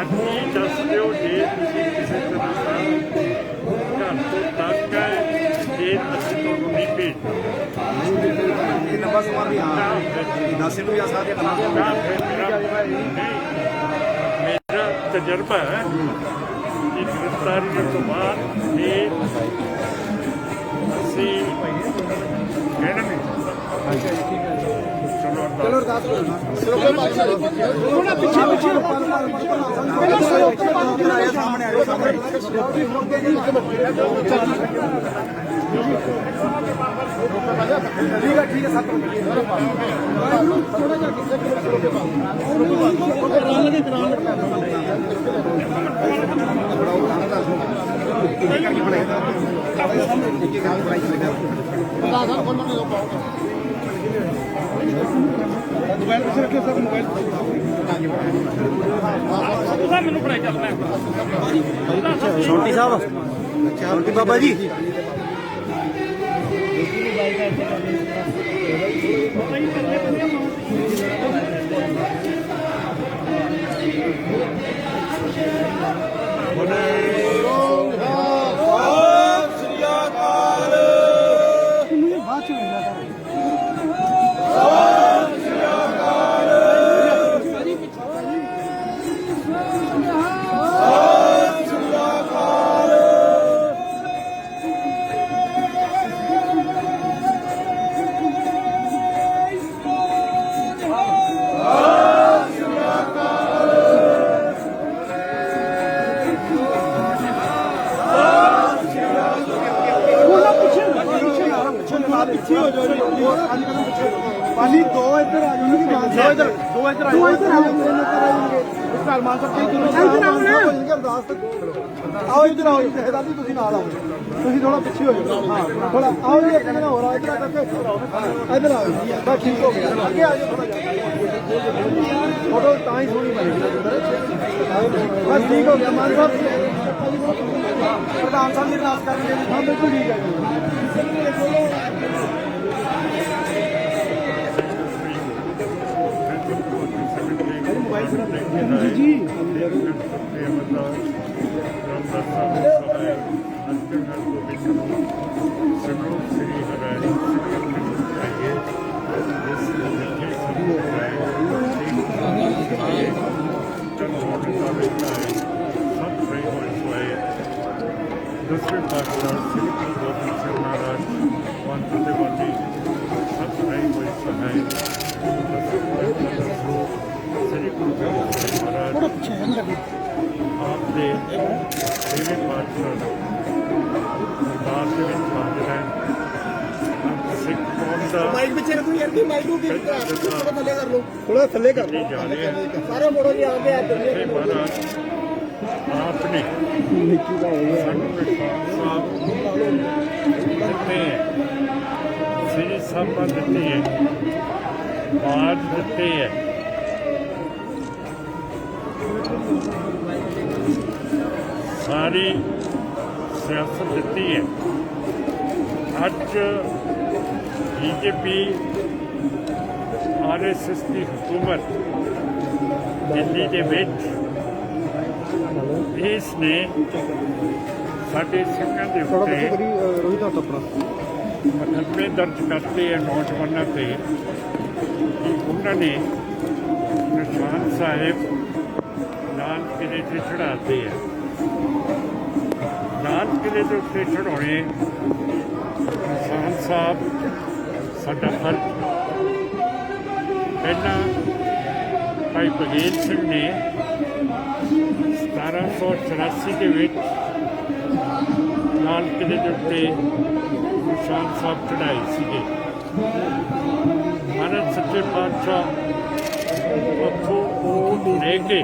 ਅੱਜ ਹੀ ਦੱਸ ਦਿਓ ਜੇ ਤੁਸੀਂ ਕਿਸੇ ਤਰ੍ਹਾਂ ਦਾ ਘਰ ਤੋਂ ਤੰਗ ਹੈ, ਫਿਰ ਅਸੀਂ ਤੁਹਾਨੂੰ ਨਹੀਂ ਭੇਜਦੇ। ਲੰਬਾ ਸਮਾਂ ਵੀ ਹਾਂ 10 ਨੂੰ ਜਾ ਸਕਦੇ ਮੇਰਾ ਤਜਰਬਾ ਹੈ ਕਿ ਗ੍ਰਿਫਤਾਰੀ ਤੋਂ ਬਾਅਦ ਫਿਰ ਅਸੀਂ ਕਹਿਣਾ ਨਹੀਂ। ਚਲੋ ਅਰਦਾਸ ਥੋੜਾ ਪਿੱਛੇ ਸਾਹਮਣੇ ਆ ਜਾਓ ਸਾਹਮਣੇ ਠੀਕ ਹੈ 7 ਥੋੜਾ ਜਿਹਾ मोबाइल पे रखिए सर मोबाइल ਮੈਨੂੰ ਪੜਾਈ ਚੱਲਣਾ छोटी साहब छोटी बाबा जी पानी दो इधर आ जाओगे दो इधर आ आओ इधर आओ दादी तुम नाल आओ तुम थोड़ा पिछे हो जाओ हाँ थोड़ा आओ जी एक जगह हो रहा इधर करके इधर आओ बस ठीक हो गया आगे आ जाओ फोटो ताई सोनी बनेगी बस ठीक हो गया मान साहब प्रधान साहब की क्लास करेंगे हाँ बिल्कुल ठीक है जी दूसरे पातशाह श्री गुरु गोबिंद सिंह महाराज पंथ ਦੇ ਵਾਲੀ ਸਭ ਰਹੀ ਹੋਈ ਸਹਾਇ श्री गुरु गोबिंद सिंह महाराज आप ਦੇ ਛੇਵੇਂ ਪਾਤਸ਼ਾਹ ਦਰਬਾਰ ਦੇ ਵਿੱਚ ਹਾਜ਼ਰ ਹੈ। ਸਿੱਖ ਕੌਮ ਦਾ माइक पीछे रखो यार की माइक को थोड़ा थल्ले कर लो थोड़ा थल्ले कर जा रहे हैं। सारे मोड़ो जी आगे आ श्री महाराज आपने ਸਾਨੂੰ ਵਿਸ਼ਵਾਸ ਸਾਹਿਬ ਦਿੱਤੇ ਹੈ, ਸ੍ਰੀ ਸਭਾ ਦਿੱਤੀ ਹੈ, ਬਾਜ ਦਿੱਤੇ ਹੈ। ਸਾਰੀ ਸਿਆਸਤ ਦਿੱਤੀ ਹੈ। ਅੱਜ ਬੀਜੇਪੀ RSS ਦੀ ਹਕੂਮਤ ਦਿੱਲੀ ਦੇ ਵਿੱਚ ਇਸ ਨੇ ਸਾਡੇ ਸਿੰਘਾਂ ਦੇ ਉੱਤੇ ਮੁਕੱਦਮੇ ਦਰਜ ਕਰਤੇ ਹੈ ਨੌਜਵਾਨਾਂ ਤੇ ਕਿ ਉਹਨਾਂ ਨੇ ਨਿਸ਼ਾਨ ਸਾਹਿਬ ਲਾਲ ਕਿਲੇ 'ਤੇ ਚੜ੍ਹਾਤੇ ਹੈ। ਲਾਲ ਕਿਲੇ ਦੇ ਉੱਤੇ ਚੜ੍ਹਾਉਣੇ ਨਿਸ਼ਾਨ ਸਾਹਿਬ ਸਾਡਾ ਫਰਜ਼। ਪਹਿਲਾਂ ਭਾਈ ਬਘੇਲ ਸਿੰਘ ਨੇ 1784 ਦੇ ਵਿੱਚ ਲਾਲ ਕਿਲੇ ਦੇ ਉੱਤੇ ਨਿਸ਼ਾਨ ਸਾਹਿਬ ਚੜ੍ਹਾਏ ਸੀਗੇ। ਮਹਾਰਾਜ ਸੱਚੇ ਪਾਤਸ਼ਾਹ ਉੱਥੋਂ ਲੈ ਕੇ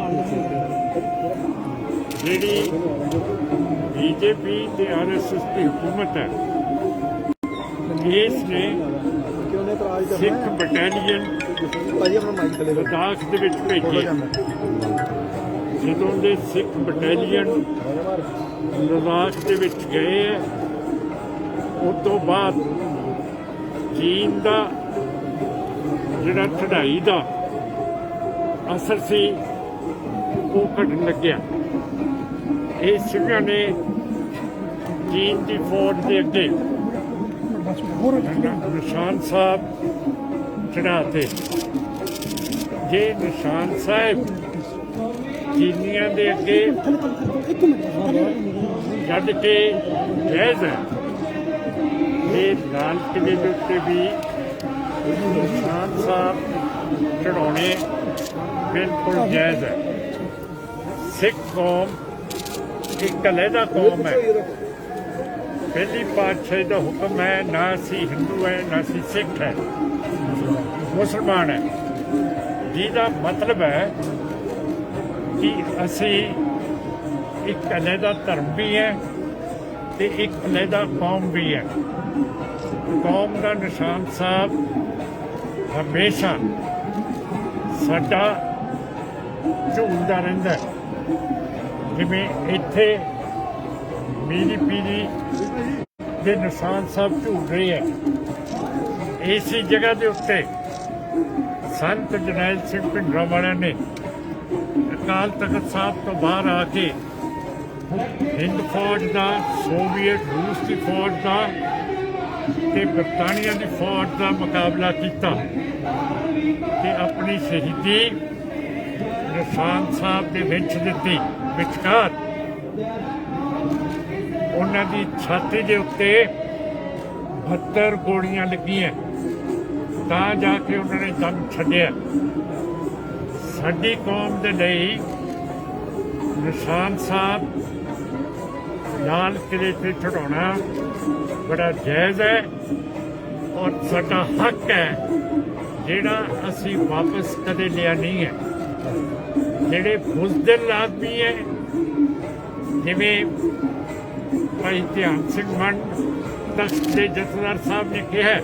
ਜਿਹੜੀ BJP ਤੇ RSS ਦੀ ਹਕੂਮਤ ਹੈ, ਇਸ ਨੇ ਸਿੱਖ ਬਟਾਲੀਅਨ ਲਦਾਖ ਦੇ ਵਿੱਚ ਭੇਜੇ। ਜਦੋਂ ਦੇ ਸਿੱਖ ਬਟਾਲੀਅਨ ਲਦਾਖ ਦੇ ਵਿੱਚ ਗਏ ਹੈ, ਉਸ ਤੋਂ ਬਾਅਦ ਚੀਨ ਦਾ ਜਿਹੜਾ ਚੜ੍ਹਾਈ ਦਾ ਅਸਰ ਸੀ ਉਹ ਘਟਣ ਲੱਗਿਆ। ਇਹ ਸਿੰਘਾਂ ਨੇ ਚੀਨ ਦੀ ਫੌਜ ਦੇ ਅੱਗੇ ਨਿਸ਼ਾਨ ਸਾਹਿਬ ਚੜਾਤੇ। ਜੇ ਨਿਸ਼ਾਨ ਸਾਹਿਬ ਚੀਨੀਆਂ ਦੇ ਅੱਗੇ ਛੱਡ ਕੇ ਜਾਇਜ਼ ਹੈ, ਇਹ ਲਾਲ ਕਿਲੇ ਦੇ ਉੱਤੇ ਵੀ ਨਿਸ਼ਾਨ ਸਾਹਿਬ ਚੜਾਉਣੇ ਬਿਲਕੁਲ ਜਾਇਜ਼ ਹੈ। ਸਿੱਖ ਕੌਮ ਇੱਕ ਅਲੱਗਾ ਕੌਮ ਹੈ। ਪਹਿਲੀ ਪਾਤਸ਼ਾਹੀ ਦਾ ਹੁਕਮ ਹੈ, ਨਾ ਅਸੀਂ ਹਿੰਦੂ ਹੈ ਨਾ ਅਸੀਂ ਸਿੱਖ ਹੈ, ਮੁਸਲਮਾਨ ਹੈ, ਜਿਹਦਾ ਮਤਲਬ ਹੈ ਕਿ ਅਸੀਂ ਇੱਕ ਅਲੱਗਾ ਧਰਮ ਵੀ ਹੈ ਤੇ ਇੱਕ ਅਲੱਗਾ ਕੌਮ ਵੀ ਹੈ। ਕੌਮ ਦਾ ਨਿਸ਼ਾਨ ਸਾਹਿਬ ਹਮੇਸ਼ਾ ਸਾਡਾ ਝੂਲਦਾ ਰਹਿੰਦਾ ਹੈ। ਜਿਵੇਂ ਇੱਥੇ ਮੀਰੀ ਪੀਰੀ ਦੇ ਨਿਸ਼ਾਨ ਸਾਹਿਬ ਝੂਲ ਰਹੇ ਹੈ, ਇਸੇ ਜਗ੍ਹਾ ਦੇ ਉੱਤੇ ਸੰਤ ਜਰਨੈਲ ਸਿੰਘ ਭਿੰਡਰਾਂਵਾਲਾ ਨੇ ਅਕਾਲ ਤਖਤ ਸਾਹਿਬ ਤੋਂ ਬਾਹਰ ਆ ਕੇ ਹਿੰਦ ਫੌਜ ਦਾ, ਸੋਵੀਅਤ ਰੂਸ ਦੀ ਫੌਜ ਦਾ ਤੇ ਬਰਤਾਨੀਆ ਦੀ ਫੌਜ ਦਾ ਮੁਕਾਬਲਾ ਕੀਤਾ ਤੇ ਆਪਣੀ ਸ਼ਹੀਦੀ ਨਿਸ਼ਾਨ ਸਾਹਿਬ ਦੇ ਵਿੱਚ ਦਿੱਤੀ। ਵਿਚਕਾਰ ਉਹਨਾਂ ਦੀ ਛਾਤੀ ਦੇ ਉੱਤੇ 72 ਗੋਲੀਆਂ ਲੱਗੀਆਂ, ਤਾਂ ਜਾ ਕੇ ਉਹਨਾਂ ਨੇ ਦਮ ਛੱਡਿਆ। ਸਾਡੀ ਕੌਮ ਦੇ ਲਈ ਨਿਸ਼ਾਨ ਸਾਹਿਬ ਲਾਲ ਕਿਲੇ ਤੇ ਚੜਾਉਣਾ ਬੜਾ ਜਾਇਜ਼ ਹੈ ਔਰ ਸਾਡਾ ਹੱਕ ਹੈ, ਜਿਹੜਾ ਅਸੀਂ ਵਾਪਸ ਕਦੇ ਲਿਆ ਨਹੀਂ ਹੈ। ਜਿਹੜੇ ਬੁਜ਼ਦਿਲ ਆਦਮੀ ਹੈ, ਜਿਵੇਂ ਭਾਈ ਧਿਆਨ ਸਿੰਘ ਮੰਡ ਤਖਤ ਦੇ ਜਥੇਦਾਰ ਸਾਹਿਬ ਨੇ ਕਿਹਾ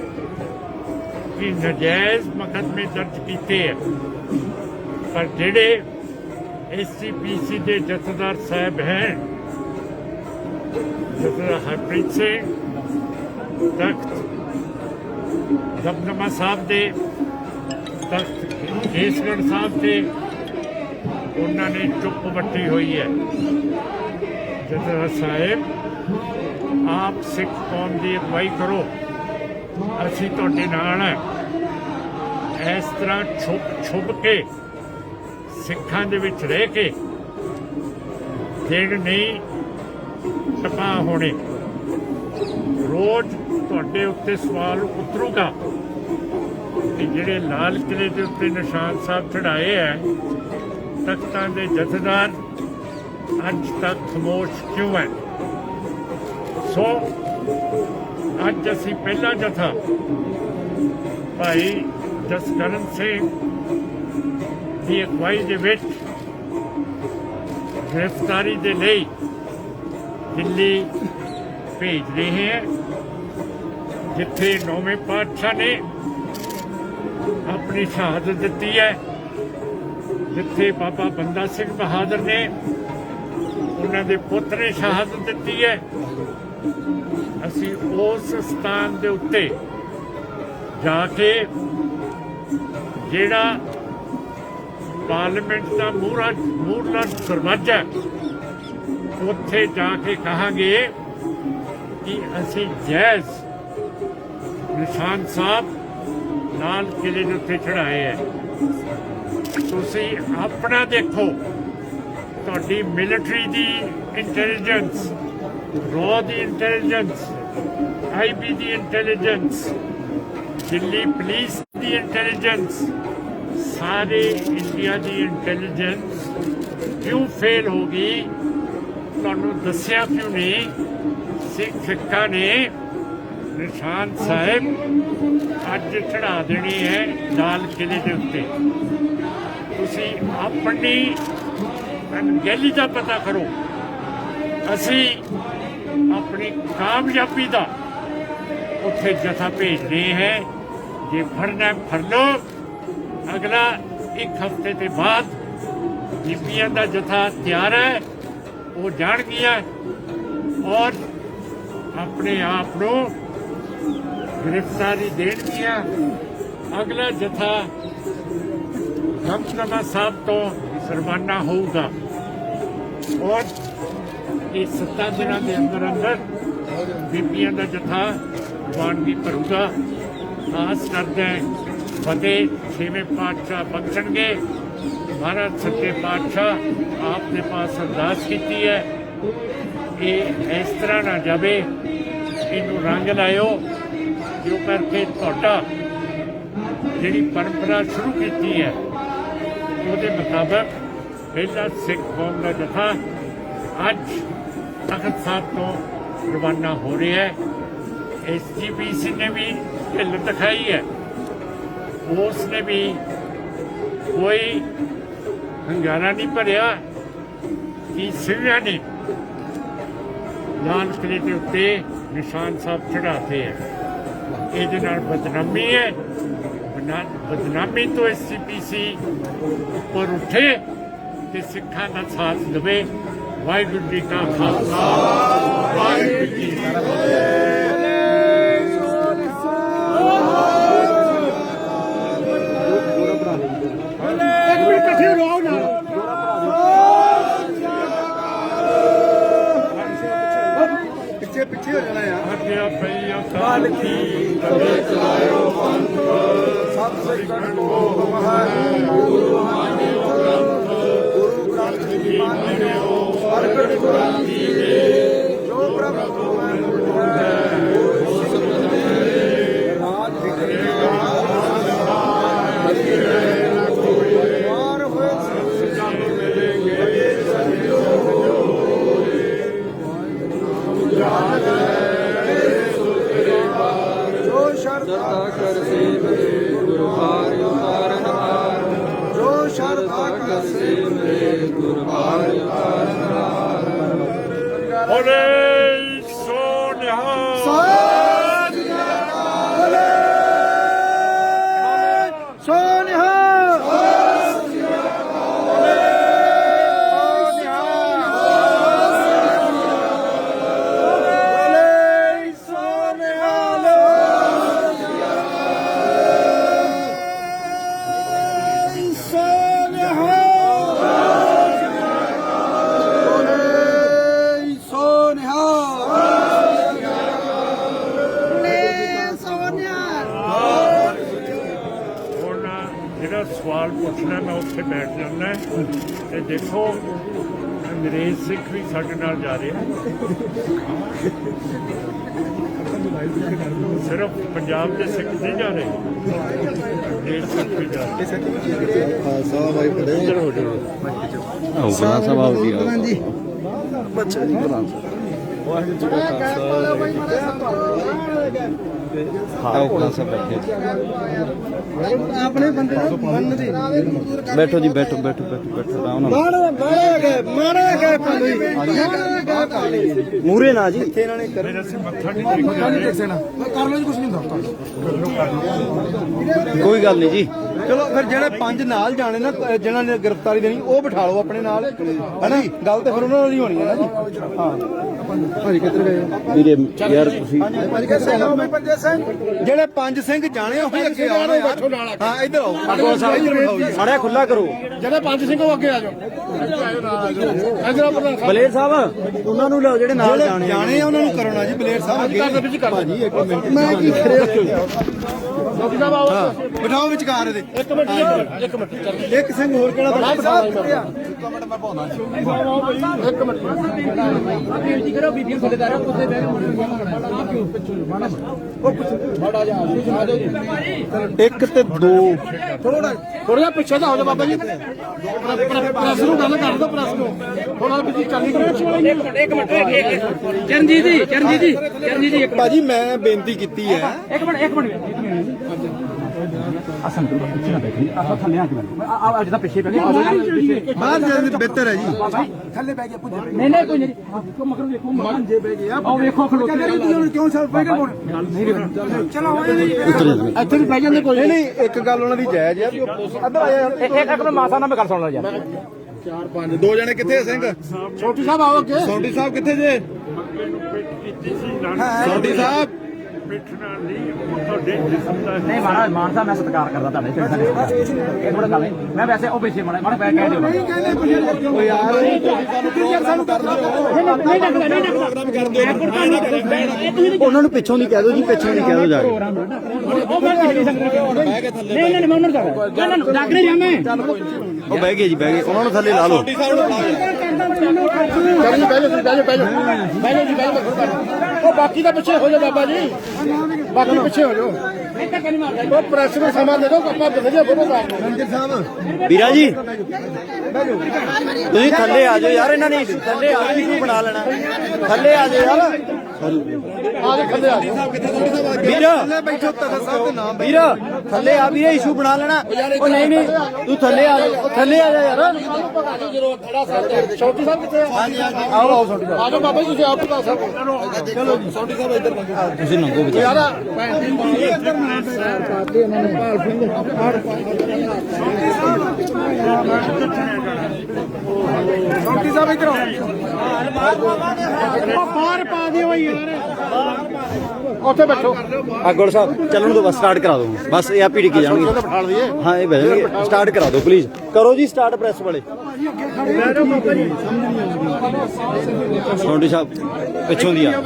ਕਿ ਨਜਾਇਜ਼ ਮੁਕੱਦਮੇ ਦਰਜ ਕੀਤੇ ਹੈ, ਪਰ ਜਿਹੜੇ SGPC ਦੇ ਜਥੇਦਾਰ ਸਾਹਿਬ ਹੈ, ਜਥੇਦਾਰ ਹਰਪ੍ਰੀਤ ਸਿੰਘ, ਤਖਤ ਦਮਦਮਾ ਸਾਹਿਬ ਦੇ, ਤਖਤ ਕੇਸਗੜ੍ਹ ਸਾਹਿਬ ਦੇ, ਉਹਨਾਂ ਨੇ ਚੁੱਪ ਵੱਟੀ ਹੋਈ ਹੈ। ਜਥੇਦਾਰ ਸਾਹਿਬ, ਆਪ ਸਿੱਖ ਕੌਮ ਦੀ ਅਗਵਾਈ ਕਰੋ, ਅਸੀਂ ਤੁਹਾਡੇ ਨਾਲ ਹੈ। ਇਸ ਤਰ੍ਹਾਂ ਛੁਪ ਕੇ ਸਿੱਖਾਂ ਦੇ ਵਿੱਚ ਰਹਿ ਕੇ ਦਿਨ ਨਹੀਂ ਤਬਾਹ ਹੋਣੇ। ਰੋਜ਼ ਤੁਹਾਡੇ ਉੱਤੇ ਸਵਾਲ ਉਤਰੂਗਾ ਕਿ ਜਿਹੜੇ ਲਾਲ ਕਿਲੇ ਦੇ ਉੱਤੇ ਨਿਸ਼ਾਨ ਸਾਹਿਬ ਚੜਾਏ ਹੈ, ਤਖਤਾਂ ਦੇ ਜਥੇਦਾਰ ਅੱਜ ਤੱਕ ਖਾਮੋਸ਼ ਕਿਉਂ ਹੈ? ਸੋ ਅੱਜ ਅਸੀਂ ਪਹਿਲਾ ਜਥਾ ਭਾਈ ਜਸਕਰਨ ਸਿੰਘ ਦੀ ਅਗਵਾਈ ਦੇ ਵਿੱਚ ਗ੍ਰਿਫਤਾਰੀ ਦੇ ਲਈ ਦਿੱਲੀ ਭੇਜ ਰਹੇ ਹਾਂ, ਜਿੱਥੇ ਨੌਵੇਂ ਪਾਤਸ਼ਾਹ ਨੇ ਆਪਣੀ ਸ਼ਹਾਦਤ ਦਿੱਤੀ ਹੈ, ਜਿੱਥੇ ਬਾਬਾ ਬੰਦਾ ਸਿੰਘ ਬਹਾਦਰ ਨੇ ਉਹਨਾਂ ਦੇ ਪੁੱਤ ਨੇ ਸ਼ਹਾਦਤ ਦਿੱਤੀ ਹੈ। ਅਸੀਂ ਉਸ ਸਥਾਨ ਦੇ ਉੱਤੇ ਜਾ ਕੇ ਜਿਹੜਾ ਪਾਰਲੀਮੈਂਟ ਦਾ ਮੂਹਰਲਾ ਦਰਵਾਜ਼ਾ, ਉੱਥੇ ਜਾ ਕੇ ਕਹਾਂਗੇ ਕਿ ਅਸੀਂ ਜਾਇਜ਼ ਨਿਸ਼ਾਨ ਸਾਹਿਬ ਲਾਲ ਕਿਲੇ ਦੇ ਉੱਤੇ ਚੜਾਏ ਹੈ। ਤੁਸੀਂ ਆਪਣਾ ਦੇਖੋ, ਤੁਹਾਡੀ ਮਿਲਟਰੀ ਦੀ ਇੰਟੈਲੀਜੈਂਸ, ਰॉ ਦੀ ਇੰਟੈਲੀਜੈਂਸ, IB ਦੀ ਇੰਟੈਲੀਜੈਂਸ, ਦਿੱਲੀ ਪੁਲਿਸ ਦੀ ਇੰਟੈਲੀਜੈਂਸ, ਸਾਰੇ ਇੰਡੀਆ ਦੀ ਇੰਟੈਲੀਜੈਂਸ ਕਿਉਂ ਫੇਲ ਹੋ ਗਈ? ਤੁਹਾਨੂੰ ਦੱਸਿਆ ਕਿਉਂ ਨਹੀਂ? ਸਿੱਖਾਂ ਨੇ ਨਿਸ਼ਾਨ ਸਾਹਿਬ ਅੱਜ ਚੜਾ ਦੇਣੀ ਹੈ ਲਾਲ ਕਿਲੇ ਦੇ ਉੱਤੇ। ਤੁਸੀਂ ਆਪਣੀ ਅਣਗਹਿਲੀ ਦਾ ਪਤਾ ਕਰੋ। ਅਸੀਂ ਆਪਣੀ ਕਾਮਯਾਬੀ ਦਾ ਉੱਥੇ ਜਥਾ ਭੇਜ ਰਹੇ ਹੈ। ਜੇ ਫੜਨਾ ਫੜ ਲਓ। ਅਗਲਾ ਇੱਕ ਹਫ਼ਤੇ ਦੇ ਬਾਅਦ ਬੀਬੀਆਂ ਦਾ ਜਥਾ ਤਿਆਰ ਹੈ, ਉਹ ਜਾਣਗੀਆਂ ਔਰ ਆਪਣੇ ਆਪ ਨੂੰ ਗ੍ਰਿਫਤਾਰੀ ਦੇਣਗੀਆਂ। ਅਗਲਾ ਜਥਾ ਦਮਦਮਾ ਸਾਹਿਬ ਤੋਂ ਰਵਾਨਾ ਹੋਊਗਾ। ਔਰ ਇਹ 7 ਦਿਨਾਂ ਦੇ ਅੰਦਰ ਅੰਦਰ ਬੀਬੀਆਂ ਦਾ ਜਥਾ ਵਾਨਗੀ ਭਰੂਗਾ। ਆਸ ਕਰਦਾ ਹੈ ਫਤਿਹ ਛੇਵੇਂ ਪਾਤਸ਼ਾਹ ਬਖਸ਼ਣਗੇ। ਮਹਾਰਾਜ ਸੱਚੇ ਪਾਤਸ਼ਾਹ ਆਪ ਦੇ ਪਾਸ ਅਰਦਾਸ ਕੀਤੀ ਹੈ ਇਹ ਇਸ ਤਰ੍ਹਾਂ ਨਾ ਜਾਵੇ, ਇਹਨੂੰ ਰੰਗ ਲਾਇਓ ਜੋ ਕਰਕੇ ਤੁਹਾਡਾ ਜਿਹੜੀ ਪਰੰਪਰਾ ਸ਼ੁਰੂ ਕੀਤੀ ਹੈ ਉਹਦੇ ਮੁਤਾਬਕ ਪਹਿਲਾ ਸਿੱਖ ਕੌਮ ਦਾ ਜਥਾ ਅੱਜ ਤਖਤ ਸਾਹਿਬ ਤੋਂ ਰਵਾਨਾ ਹੋ ਰਿਹਾ ਹੈ। SGPC ਨੇ ਵੀ ਢਿੱਲ ਦਿਖਾਈ ਹੈ, ਉਸ ਨੇ ਵੀ ਕੋਈ ਹੰਗਾਰਾ ਨਹੀਂ ਭਰਿਆ ਕਿ ਸਿੰਘਾਂ ਨੇ ਲਾਲ ਕਿਲੇ ਦੇ ਉੱਤੇ ਨਿਸ਼ਾਨ ਸਾਹਿਬ ਚੜਾਤੇ ਹੈ। ਇਹਦੇ ਨਾਲ ਬਦਨਾਮੀ ਹੈ। ਬਦਨਾਮੀ ਤੋਂ SGPC ਉੱਪਰ ਉੱਠੇ ਤੇ ਸਿੱਖਾਂ ਦਾ ਸਾਥ ਦੇਵੇ। ਵਾਹਿਗੁਰੂ ਜੀ ਕਾ ਖਾਲਸਾ ਵਾਹਿਗੁਰੂ ਜੀ ਕੀ ਫਤਿਹ। ਪਿੱਛੇ ਹੋ ਜਾਣਾ ਯਾਰ। ਹੱਥਿਆ ਪਈ ਅਕਾਲ ਕੀ ਕਦੇ ਚਲਾਇਓ ਪੰਥ, ਸਤ ਸਿੱਖਣ ਕੋ ਮਹਾਨ ਗੁਰੂ ਮਾਨਿਓ ਗ੍ਰੰਥ, ਗੁਰੂ ਗ੍ਰੰਥ ਜੀ ਮਾਨਿਓ ਪ੍ਰਗਟ ਗੁਰਾਂ ਦੀਵੇ, ਜੋ ਪ੍ਰਭੂ ਮਨ ਹੈ ਉਹ ਸਬਦ ਦੇ ਰਾਜ ਕਰੇਗਾ। ਵਾਰ ਹੋਏ ਸਭ ਮਿਲੇਗੇ ਸਜਿਓ ਜੋ ਸ਼ਰਧਾ ਕਰ ਸੇਵਦੇ ਗੁਰੂ ਹਾਰ ਉਤਾਰਨ ਹਾਰ, ਜੋ ਸ਼ਰਧਾ ਕਰ ਸੇਵਦੇ ਗੁਰੂ ਹਾਰ ਉਤਾਰਨ ਹਾਰ। ਬੋਲੇ ਸੋ ਨਿਹਾਲ। ਸਤਿ ਸ੍ਰੀ ਅਕਾਲ। ਬੋਲੇ ਸੋ ਨਿਹਾਲ। ਸਤਿ ਸ੍ਰੀ ਅਕਾਲ। ਬੋਲੇ ਸੋ ਨਿਹਾਲ। ਜਿਹੜਾ ਸਵਾਲ ਪੁੱਛਣਾ ਮੈਂ ਉੱਥੇ ਬੈਠ ਜਾਂਦਾ ਤੇ ਦੇਖੋ ਅੰਗਰੇਜ਼ ਸਿੱਖ ਵੀ ਸਾਡੇ ਨਾਲ ਜਾ ਰਹੇ ਸਿਰਫ ਪੰਜਾਬ ਦੇ ਸਿੱਖ ਨਹੀਂ ਜਾ ਰਹੇ, ਅੰਗਰੇਜ਼ ਸਿੱਖ ਵੀ ਜਾ ਰਹੇ। ਖਾਲਸਾ ਭਾਈ ਫਤਿਹ। ਹੋ ਜਾਓ ਗੁਰਾਂ ਸਾਹਿਬ ਆਓ ਜੀ ਜੀ ਬੱਚਾ ਜੀ ਗੁਰਾਂ ਸਾਹਿਬ ਵਾਹਿਗੁਰੂ ਜੀ ਕਾ ਖਾਲਸਾ। ਆਓ ਗੁਰਾਂ ਸਾਹਿਬ ਬੈਠੇ ਆਪਣੇ ਬੰਦੇ ਨੂੰ ਮੰਨ ਦੀ ਬੈਠੋ ਜੀ ਬੈਠੋ ਬੈਠੋ ਬੈਠੋ ਬੈਠੋ ਆਰਾਮ ਨਾਲ ਮਾਰੇ ਗਏ ਮੂਰੇ ਨਾ ਜੀ ਇੱਥੇ ਇਹਨਾਂ ਨੇ ਫਿਰ ਅਸੀਂ ਮੱਥਾ ਨਹੀਂ ਟੇਕਣਾ। ਕਰ ਲਓ ਜੀ, ਕੁਝ ਨਹੀਂ ਹੁੰਦਾ। ਕੋਈ ਗੱਲ ਨਹੀਂ ਜੀ। ਚਲੋ ਫਿਰ ਜਿਹੜੇ 5 ਨਾਲ ਜਾਣੇ ਨਾ, ਜਿਹਨਾਂ ਨੇ ਗ੍ਰਿਫਤਾਰੀ ਦੇਣੀ ਉਹ ਬਿਠਾ ਲਓ ਆਪਣੇ ਨਾਲ, ਹੈਨਾ। ਗੱਲ ਤੇ ਫਿਰ ਉਹਨਾਂ ਨਾਲ ਹੀ ਹੋਣੀ ਹੈ ਨਾ ਜੀ। ਹਾਂ ਭਾਜੀ ਕਿੱਧਰ ਗਏ ਵੀਰੇ ਯਾਰ ਤੁਸੀਂ ਜਿਹੜੇ 5 ਸਿੰਘ ਜਾਣੇ ਉਹ ਹੀ ਅੱਗੇ ਆਉਣ ਯਾਰ। ਹਾਂ ਇੱਧਰ ਆਓ, ਇੱਧਰ ਬਿਠਾਓ ਜੀ। ਸਾੜਿਆ ਖੁੱਲਾ ਕਰੋ। ਜਿਹੜੇ 5 ਸਿੰਘ ਉਹ ਅੱਗੇ ਆ ਜਾਓ। ਬਲੇਰ ਸਾਹਿਬ ਉਹਨਾਂ ਨੂੰ ਲਿਆਓ ਜਿਹੜੇ ਨਾਲ ਜਾਣੇ ਜਾਣੇ ਆ ਉਹਨਾਂ ਨੂੰ ਕਰਨਾ ਜੀ। ਬਲੇਰ ਸਾਹਿਬ ਅੱਗੇ ਭਾਜੀ ਇੱਕ ਮਿੰਟ ਮੈਂ ਕੀ ਕਰਿਆ। ਹਾਂ ਬਿਠਾਓ ਵਿਚਕਾਰ ਇਹਦੇ। ਇੱਕ ਮਿੰਟ ਇੱਕ ਸਿੰਘ ਹੋਰ ਕਿਹੜਾ ਬਿਠਾਓ। ਇੱਕ ਮਿੰਟ ਮੈਂ ਪਾਉਂਦਾ। ਇੱਕ ਮਿੰਟ ਬੇਨਤੀ ਕਰੋ ਬੀਬੀਆਂ ਫਤਿਹਦਾਰਾਂ ਉੱਥੇ ਬਹਿ ਕੇ। ਇੱਕ ਤੇ ਦੋ ਥੋੜਾ ਜਿਹਾ ਪਿੱਛੇ ਤਾਂ ਹੋ ਜਾ ਬਾਬਾ ਜੀ। ਪ੍ਰੈਸ ਨੂੰ ਗੱਲ ਕਰ ਦੋ, ਪ੍ਰੈਸ ਨੂੰ ਥੋੜਾ ਬਿਜੀ ਕਰਨੀ ਕਰੋ। ਇੱਕ ਮਿੰਟ ਚਰਨਜੀਤ ਜੀ ਭਾਜੀ ਮੈਂ ਬੇਨਤੀ ਕੀਤੀ ਹੈ। ਇੱਕ ਮਿੰਟ ਅਸਲ ਤੋਂ ਪਿੱਛੇ ਨਾ ਬੈਠੀ ਆਹ ਥੱਲੇ ਆ ਕੇ ਆ ਜਿੱਦਾਂ ਪਿੱਛੇ ਬੈਠੇ ਬਾਹਰ ਜਾਣ ਦੇ ਬਿਹਤਰ ਹੈ ਜੀ। ਥੱਲੇ ਬਹਿ ਗਿਆ ਨਹੀਂ ਕੋਈ ਨਹੀਂ ਦੇਖੋ ਮਗਰ ਦੇਖੋ ਮੰਜੇ ਬਹਿ ਗਿਆ ਆਹ ਵੇਖੋ ਖਲੋ ਕਿਉਂ ਸਰ ਬਹਿ ਕੇ ਕੋਣ ਚਲੋ ਇੱਥੇ ਵੀ ਬਹਿ ਜਾਂਦੇ ਕੋਈ ਨਹੀਂ ਇੱਕ ਗੱਲ ਉਹਨਾਂ ਦੀ ਜਾਇਜ਼ ਹੈ ਵੀ ਉਹ ਅੱਧਾ ਆਇਆ ਇੱਕ ਮਾਸਾ ਨਾਲ ਮੈਂ ਗੱਲ ਸੁਣ ਲਾ ਯਾਰ 4 5 ਦੋ ਜਣੇ ਕਿੱਥੇ ਸਿੰਘ ਛੋਟੀ ਸਾਹਿਬ ਆਓ ਅੱਗੇ ਸੌਂਡੀ ਸਾਹਿਬ ਕਿੱਥੇ ਜੇ ਮੱਕੇ ਨੂੰ ਪਿੱਟ ਕੀਤੀ ਸੀ ਨਾਨਕ ਸੌਂਡੀ ਸਾਹਿਬ ਕਮਿਸ਼ਨਰ ਨਹੀਂ ਉਹ ਤੁਹਾਡੇ ਜਿਸਮ ਦਾ ਨਹੀਂ ਮਾਨ ਸਾਹਿਬ ਮੈਂ ਸਤਿਕਾਰ ਕਰਦਾ ਤੁਹਾਡੇ ਇਹ ਥੋੜਾ ਗੱਲ ਨਹੀਂ ਮੈਂ ਵੈਸੇ ਉਹ ਪਿੱਛੇ ਮਾੜਾ ਕਹਿ ਦਿਓ ਓ ਯਾਰ ਸਾਨੂੰ ਕਰ ਲਓ ਉਹਨਾਂ ਨੂੰ ਪਿੱਛੋਂ ਨਹੀਂ ਕਹਿ ਦਿਓ ਜੀ, ਪਿੱਛੋਂ ਨਹੀਂ ਕਹਿ ਦਿਓ ਜਾ ਕੇ। ਨਹੀਂ ਮੈਂ ਉਹਨਾਂ ਨੂੰ ਲੱਗ ਰਿਹਾ ਮੈਂ ਉਹ ਬਹਿ ਗਏ ਜੀ, ਬਹਿ ਗਏ, ਉਹਨਾਂ ਨੂੰ ਥੱਲੇ ਲਾ ਲਓ। ਉਹ ਬਾਕੀ ਦਾ ਪਿੱਛੇ ਹੋ ਜਾ ਬਾਬਾ ਜੀ, ਬਾਕੀ ਪਿੱਛੇ ਹੋ ਜਾਓ। ਉਹ ਪ੍ਰੈਸ ਨੂੰ ਸਮਾਂ ਦੇ ਦਿਓ, ਆਪਾਂ ਵਧੀਆ ਫੋਟੋ ਰਣਜੀਤ ਸਾਹਿਬ ਵੀਰਾ ਜੀ ਤੁਸੀਂ ਥੱਲੇ ਆ ਜਾਓ ਯਾਰ, ਇਹਨਾਂ ਨੇ ਥੱਲੇ ਆ ਕੇ ਇਸ਼ੂ ਬਣਾ ਲੈਣਾ। ਥੱਲੇ ਆ ਜਾਓ ਯਾਰ, ਵੀਰਾ ਬੈਠੋ ਤਖਤ ਸਾਹਿਬ ਦੇ ਨਾਮ ਵੀਰਾ ਥੱਲੇ ਆ ਵੀਰੇ, ਇਸ਼ੂ ਬਣਾ ਲੈਣਾ। ਉਹ ਨਹੀਂ ਨਹੀਂ ਤੂੰ ਥੱਲੇ ਆ ਜਾ, ਥੱਲੇ ਆ ਜਾ ਯਾਰ। ਛੋਟੀ ਸਾਹਿਬ ਕਿੱਥੇ ਆਓ ਆਓ ਛੋਟੀ ਸਾਹਿਬ ਆ ਜਾਓ ਬਾਬਾ ਜੀ, ਤੁਸੀਂ ਆਪ ਬਤਾ ਸਕੋ। ਚਲੋ ਛੋਟੀ ਸਾਹਿਬ ਇੱਧਰ ਤੁਸੀਂ ਨੰਗੋ ਵਿੱਚ ਯਾਰ ਛੋਟੀ ਸਾਹਿਬ ਇੱਧਰ ਬਾਹਰ ਪਾ ਦਿਓ ਯਾਰ, ਉੱਥੇ ਬੈਠੋ। ਗੁਰ ਸਾਹਿਬ ਚੱਲਣ ਤੋਂ ਬਸ ਸਟਾਰਟ ਕਰਾ ਦਿਓ, ਬਸ ਇਹ ਆਪੀ ਡਿੱਗੀ ਜਾਣਗੇ। ਹਾਂ ਇਹ ਬਹਿ ਜਾਣਗੇ, ਸਟਾਰਟ ਕਰਾ ਦਿਓ ਪਲੀਜ਼, ਕਰੋ ਜੀ ਸਟਾਰਟ ਪ੍ਰੈਸ ਵਾਲੇ। ਸੌਂਡੀ ਸਾਹਿਬ ਪਿੱਛੋਂ ਦੀ ਆ। ਯਾਰ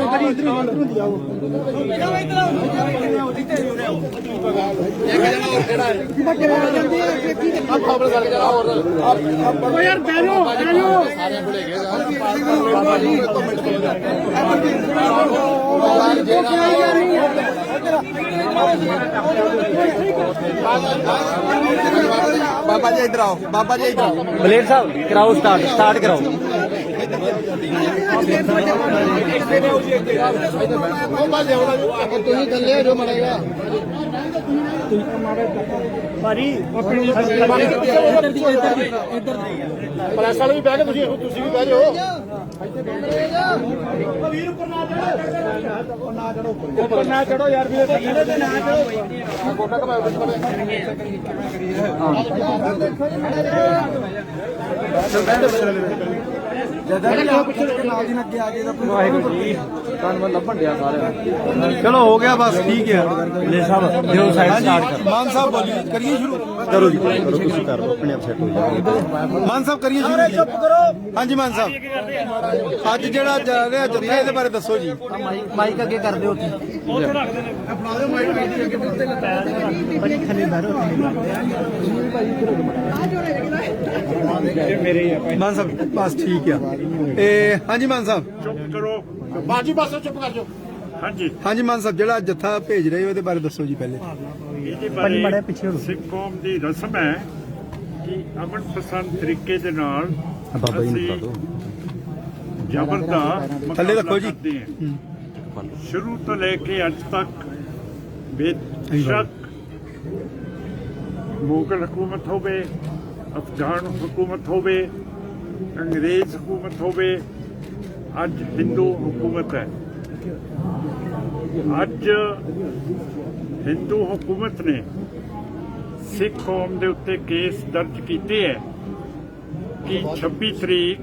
ਬੈਠੋ ਬੈਠੋ ਬਾਬਾ ਜੀ ਇੱਧਰ ਆਓ, ਬਾਬਾ ਜੀ ਇੱਧਰ ਆਓ। ਬਲੇਡ ਸਾਹਿਬ ਕਰਾਓ ਸਟਾਰਟ, ਸਟਾਰਟ ਕਰਾਓ। ਤੁਸੀਂ ਥੱਲੇ ਹੋ ਜੋ ਮੜੇਗਾ ਪਲਾਸ ਵਾਲੇ ਵੀ ਬਹਿ ਕੇ ਤੁਸੀਂ ਵੀ ਬਹਿ ਜਾਓ। ਉੱਪਰ ਨਾ ਚੜੋ ਯਾਰ, ਵੀ ਗੋਟਾ ਕਮਾਓ ਵਾਹਿਗੁਰੂ ਜੀ ਤੁਹਾਨੂੰ ਲੱਭਣ ਡਿਆ ਸਾਰੇ। ਚਲੋ ਹੋ ਗਿਆ ਬਸ, ਠੀਕ ਹੈ। ਬਲੇਡ ਸਾਹਿਬ ਦਿਓ ਸਾਈਡ ਸਟਾਰਟ ਕਰੋ। ਮਾਨ ਸਾਹਿਬ ਬੋਲੀ, ਕਰੀਏ ਸ਼ੁਰੂ। ਕਰੋ ਜੀ ਕਰੋ, ਤੁਸੀਂ ਕਰ ਲਓ, ਆਪਣੇ ਆਪ ਸੈੱਟ ਹੋ ਜਾਏਗਾ। ਮਾਨ ਸਾਹਿਬ ਕਰੀਏ ਸ਼ੁਰੂ ਜੀ। ਹਾਂਜੀ ਮਾਨ ਸਾਹਿਬ, ਅੱਜ ਜਿਹੜਾ ਜਾ ਰਿਹਾ ਜੱਥਾ, ਇਹਦੇ ਬਾਰੇ ਦੱਸੋ ਜੀ। ਮਾਈਕ ਅੱਗੇ ਕਰ ਦਿਓ ਉੱਥੇ। ਮਾਨ ਸਾਹਿਬ ਬਸ ਠੀਕ ਆ। ਇਹ ਹਾਂਜੀ ਮਾਨ ਸਾਹਿਬ, ਚੁੱਪ ਕਰੋ। ਬਾਜੀ ਬਸ ਚੁੱਪ ਕਰ ਜਾਓ। ਹਾਂਜੀ ਹਾਂਜੀ ਮਾਨ ਸਾਹਿਬ, ਜਿਹੜਾ ਜੱਥਾ ਭੇਜ ਰਹੇ ਹੋ ਉਹਦੇ ਬਾਰੇ ਦੱਸੋ ਜੀ ਪਹਿਲੇ। ਇਹਦੇ ਬਾਰੇ ਸਿੱਖ ਕੌਮ ਦੀ ਰਸਮ ਹੈ ਕਿ ਅਮਨ ਪਸੰਦ ਤਰੀਕੇ ਦੇ ਨਾਲ ਬਾਬਾ ਜੀ ਨੂੰ ਬਤਾ ਦਿਓ। ਜ਼ਬਰ ਦਾ ਥੱਲੇ ਰੱਖੋ ਜੀ। ਕਰਦੇ ਹਾਂ। ਸ਼ੁਰੂ ਤੋਂ ਲੈ ਕੇ ਅੱਜ ਤੱਕ ਬੇਸ਼ੱਕ ਮੁਗਲ ਹਕੂਮਤ ਹੋਵੇ, ਅਫਗਾਨ ਹਕੂਮਤ ਹੋਵੇ, ਅੰਗਰੇਜ਼ ਹਕੂਮਤ ਹੋਵੇ, ਅੱਜ ਹਿੰਦੂ ਹਕੂਮਤ ਹੈ। ਅੱਜ ਹਿੰਦੂ ਹਕੂਮਤ ਨੇ ਸਿੱਖ ਕੌਮ ਦੇ ਉੱਤੇ ਕੇਸ ਦਰਜ ਕੀਤੇ ਹੈ ਕਿ 26 ਤਰੀਕ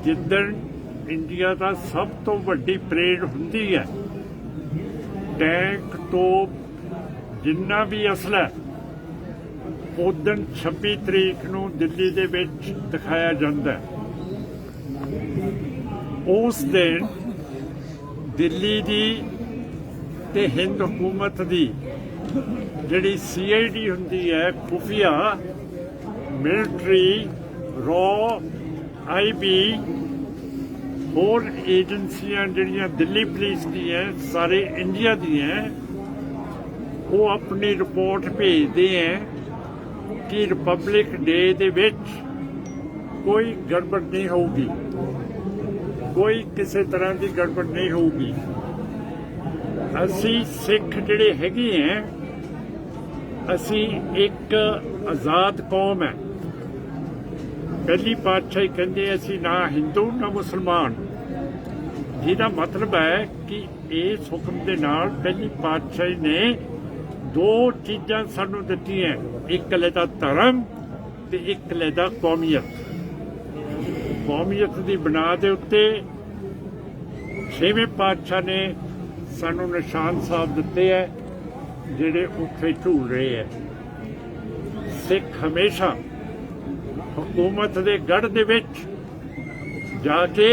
ਜਿੱਦਣ ਇੰਡੀਆ ਦਾ ਸਭ ਤੋਂ ਵੱਡੀ ਪਰੇਡ ਹੁੰਦੀ ਹੈ, ਟੈਂਕ ਤੋਪ ਜਿੰਨਾ ਵੀ ਅਸਲਾ ਉਦੋਂ 26 ਤਰੀਕ ਨੂੰ ਦਿੱਲੀ ਦੇ ਵਿੱਚ ਦਿਖਾਇਆ ਜਾਂਦਾ ਹੈ। ਉਸ ਦਿਨ ਦਿੱਲੀ ਦੀ ਤੇ ਹਿੰਦ ਹਕੂਮਤ ਦੀ ਜਿਹੜੀ CID ਹੁੰਦੀ ਹੈ, ਖੁਫੀਆ ਮਿਲਟਰੀ ਰॉ IB ਹੋਰ ਏਜੰਸੀਆਂ ਜਿਹੜੀਆਂ ਦਿੱਲੀ ਪੁਲਿਸ ਦੀਆਂ ਸਾਰੇ ਇੰਡੀਆ ਦੀਆਂ, ਉਹ ਆਪਣੀ ਰਿਪੋਰਟ ਭੇਜਦੇ ਹੈ ਕਿ ਰਿਪਬਲਿਕ ਡੇ ਦੇ ਵਿੱਚ ਕੋਈ ਗੜਬੜ ਨਹੀਂ ਹੋਊਗੀ, ਕੋਈ ਕਿਸੇ ਤਰ੍ਹਾਂ ਦੀ ਗੜਬੜ ਨਹੀਂ ਹੋਊਗੀ। ਅਸੀਂ ਸਿੱਖ ਜਿਹੜੇ ਹੈਗੇ ਹੈ, ਅਸੀਂ ਇੱਕ ਆਜ਼ਾਦ ਕੌਮ ਹੈ। ਪਹਿਲੀ ਪਾਤਸ਼ਾਹੀ ਕਹਿੰਦੇ ਅਸੀਂ ਨਾ ਹਿੰਦੂ ਨਾ ਮੁਸਲਮਾਨ, ਜਿਹਦਾ ਮਤਲਬ ਹੈ ਕਿ ਇਸ ਹੁਕਮ ਦੇ ਨਾਲ ਪਹਿਲੀ ਪਾਤਸ਼ਾਹੀ ਨੇ ਦੋ ਚੀਜ਼ਾਂ ਸਾਨੂੰ ਦਿੱਤੀਆਂ, ਇੱਕ ਲਹਿਦਾ ਧਰਮ ਤੇ ਇੱਕ ਲਹਿਦਾ ਕੌਮੀਅਤ। ਕੌਮੀਅਤ ਦੀ ਬਣਾ ਦੇ ਉੱਤੇ ਛੇਵੇਂ ਪਾਤਸ਼ਾਹ ਨੇ ਸਾਨੂੰ ਨਿਸ਼ਾਨ ਸਾਹਿਬ ਦਿੱਤੇ ਹੈ ਜਿਹੜੇ ਉੱਥੇ ਝੂਲ ਰਹੇ ਹੈ। ਸਿੱਖ ਹਮੇਸ਼ਾ ਹਕੂਮਤ ਦੇ ਗੜ੍ਹ ਦੇ ਵਿੱਚ ਜਾ ਕੇ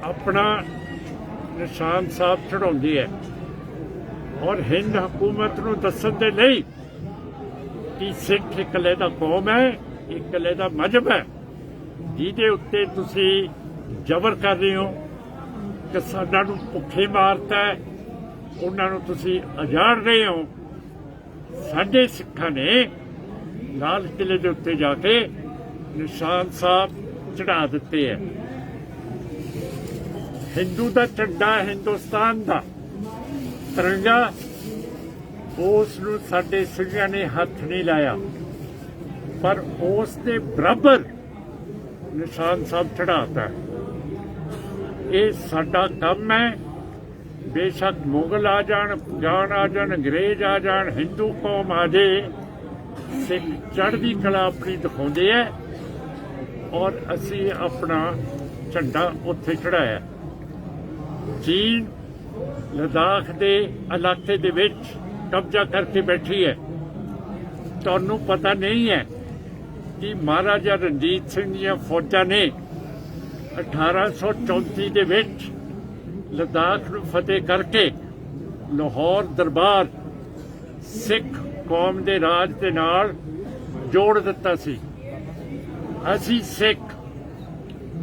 ਆਪਣਾ ਨਿਸ਼ਾਨ ਸਾਹਿਬ ਚੜ੍ਹਾਉਂਦੇ ਹੈ ਔਰ ਹਿੰਦ ਹਕੂਮਤ ਨੂੰ ਦੱਸਣ ਦੇ ਲਈ ਕਿ ਸਿੱਖ ਇੱਕ ਲਹਿਦਾ ਕੌਮ ਹੈ, ਇੱਕ ਲਹਿਦਾ ਮਜ਼ਹਬ ਹੈ, ਜਿਹਦੇ ਉੱਤੇ ਤੁਸੀਂ ਜ਼ਬਰ ਕਰ ਰਹੇ ਹੋ, ਕਿਸਾਨਾਂ ਨੂੰ ਭੁੱਖੇ ਮਾਰਤਾ ਹੈ, ਉਹਨਾਂ ਨੂੰ ਤੁਸੀਂ ਉਜਾੜ ਰਹੇ ਹੋ। ਸਾਡੇ ਸਿੱਖਾਂ ਨੇ ਲਾਲ ਕਿਲੇ ਦੇ ਉੱਤੇ ਜਾ ਕੇ ਨਿਸ਼ਾਨ ਸਾਹਿਬ ਚੜ੍ਹਾ ਦਿੱਤੇ ਹੈ। ਹਿੰਦੂ ਦਾ ਝੰਡਾ, ਹਿੰਦੁਸਤਾਨ ਦਾ ਤਿਰੰਗਾ, ਉਸ ਨੂੰ ਸਾਡੇ ਸਿੰਘਾਂ ਨੇ ਹੱਥ ਨਹੀਂ ਲਾਇਆ, ਪਰ ਉਸ ਦੇ ਬਰਾਬਰ ਨਿਸ਼ਾਨ ਸਾਹਿਬ ਚੜ੍ਹਾਤਾ। ਇਹ ਸਾਡਾ ਕੰਮ ਹੈ। ਬੇਸ਼ੱਕ ਮੁਗਲ ਆ ਜਾਣ, ਅਫਗਾਨ ਆ ਜਾਣ, ਅੰਗਰੇਜ਼ ਆ ਜਾਣ, ਹਿੰਦੂ ਕੌਮ ਆ ਜਾਏ, ਸਿੱਖ ਚੜ੍ਹਦੀ ਕਲਾ ਆਪਣੀ ਦਿਖਾਉਂਦੇ ਹੈ ਔਰ ਅਸੀਂ ਆਪਣਾ ਝੰਡਾ ਉੱਥੇ ਚੜ੍ਹਾਇਆ। ਚੀਨ ਲਦਾਖ ਦੇ ਇਲਾਕੇ ਦੇ ਵਿੱਚ ਕਬਜ਼ਾ ਕਰਕੇ ਬੈਠੀ ਹੈ। ਤੁਹਾਨੂੰ ਪਤਾ ਨਹੀਂ ਹੈ ਕਿ ਮਹਾਰਾਜਾ ਰਣਜੀਤ ਸਿੰਘ ਦੀਆਂ ਫੌਜਾਂ ਨੇ 1834 ਦੇ ਵਿੱਚ ਲਦਾਖ ਨੂੰ ਫਤਿਹ ਕਰਕੇ ਲਾਹੌਰ ਦਰਬਾਰ ਸਿੱਖ ਕੌਮ ਦੇ ਰਾਜ ਦੇ ਨਾਲ ਜੋੜ ਦਿੱਤਾ ਸੀ। ਅਸੀਂ ਸਿੱਖ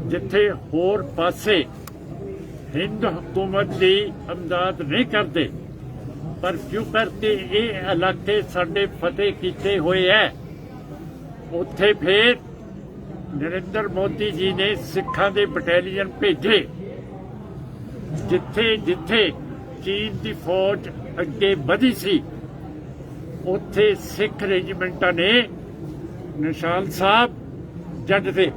ਜਿੱਥੇ ਹੋਰ ਪਾਸੇ ਹਿੰਦ ਹਕੂਮਤ ਦੀ ਇਮਦਾਦ ਨਹੀਂ ਕਰਦੇ, ਪਰ ਕਿਉਂ ਕਰਕੇ ਇਹ ਇਲਾਕੇ ਸਾਡੇ ਫਤਿਹ ਕੀਤੇ ਹੋਏ ਹੈ, ਉੱਥੇ ਫਿਰ ਨਰਿੰਦਰ ਮੋਦੀ ਜੀ ਨੇ ਸਿੱਖਾਂ ਦੇ ਬਟਾਲੀਅਨ ਭੇਜੇ। ਜਿੱਥੇ ਜਿੱਥੇ ਚੀਨ ਦੀ ਫੌਜ ਅੱਗੇ ਵਧੀ ਸੀ, ਉੱਥੇ ਸਿੱਖ ਰੈਜੀਮੈਂਟਾਂ ਨੇ ਨਿਸ਼ਾਨ ਸਾਹਿਬ ਜੱਟ ਦੇ।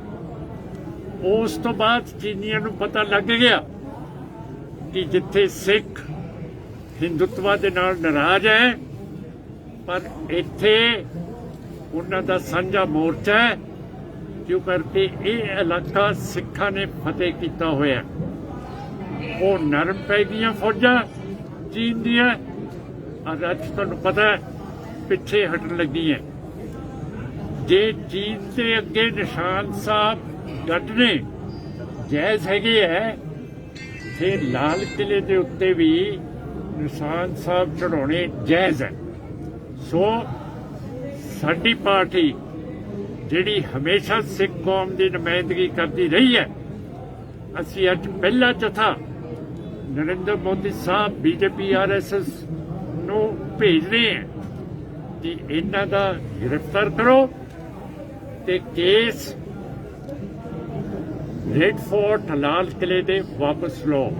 ਉਸ ਤੋਂ ਬਾਅਦ ਚੀਨੀਆਂ ਨੂੰ ਪਤਾ ਲੱਗ ਗਿਆ ਕਿ ਜਿੱਥੇ ਸਿੱਖ ਹਿੰਦੂਤਵਾ ਦੇ ਨਾਲ ਨਾਰਾਜ਼ ਹੈ, ਪਰ ਇੱਥੇ ਉਹਨਾਂ ਦਾ ਸਾਂਝਾ ਮੋਰਚਾ ਹੈ, ਕਿਉਂ ਕਰਕੇ ਇਹ ਇਲਾਕਾ ਸਿੱਖਾਂ ਨੇ ਫਤਿਹ ਕੀਤਾ ਹੋਇਆ। ਉਹ ਨਰਮ ਪੈ ਗਈਆਂ ਫੌਜਾਂ ਚੀਨ ਦੀਆਂ, ਅੱਜ ਤੁਹਾਨੂੰ ਪਤਾ ਪਿੱਛੇ ਹਟਣ ਲੱਗੀ ਹੈ। ਜੇ ਚੀਨ ਦੇ ਅੱਗੇ ਨਿਸ਼ਾਨ ਸਾਹਿਬ ਗੱਡਣੇ ਜਾਇਜ਼ ਹੈਗੇ ਹੈ, ਫਿਰ ਲਾਲ ਕਿਲੇ ਦੇ ਉੱਤੇ ਵੀ ਨਿਸ਼ਾਨ ਸਾਹਿਬ ਚੜਾਉਣੇ ਜਾਇਜ਼ ਹੈ। ਸੋ ਸਾਡੀ ਪਾਰਟੀ ਜਿਹੜੀ ਹਮੇਸ਼ਾ ਸਿੱਖ ਕੌਮ ਦੀ ਨੁਮਾਇੰਦਗੀ ਕਰਦੀ ਰਹੀ ਹੈ, ਅਸੀਂ ਅੱਜ ਪਹਿਲਾ ਜਥਾ ਨਰਿੰਦਰ ਮੋਦੀ ਸਾਹਿਬ ਬੀਜੇਪੀ RSS ਨੂੰ ਭੇਜ ਰਹੇ ਹਾਂ ਕਿ ਇਹਨਾਂ ਦਾ ਗ੍ਰਿਫਤਾਰ ਕਰੋ ਤੇ ਕੇਸ ਰੈੱਡ ਫੋਰਟ ਲਾਲ ਕਿਲੇ ਦੇ ਵਾਪਸ ਲਓ,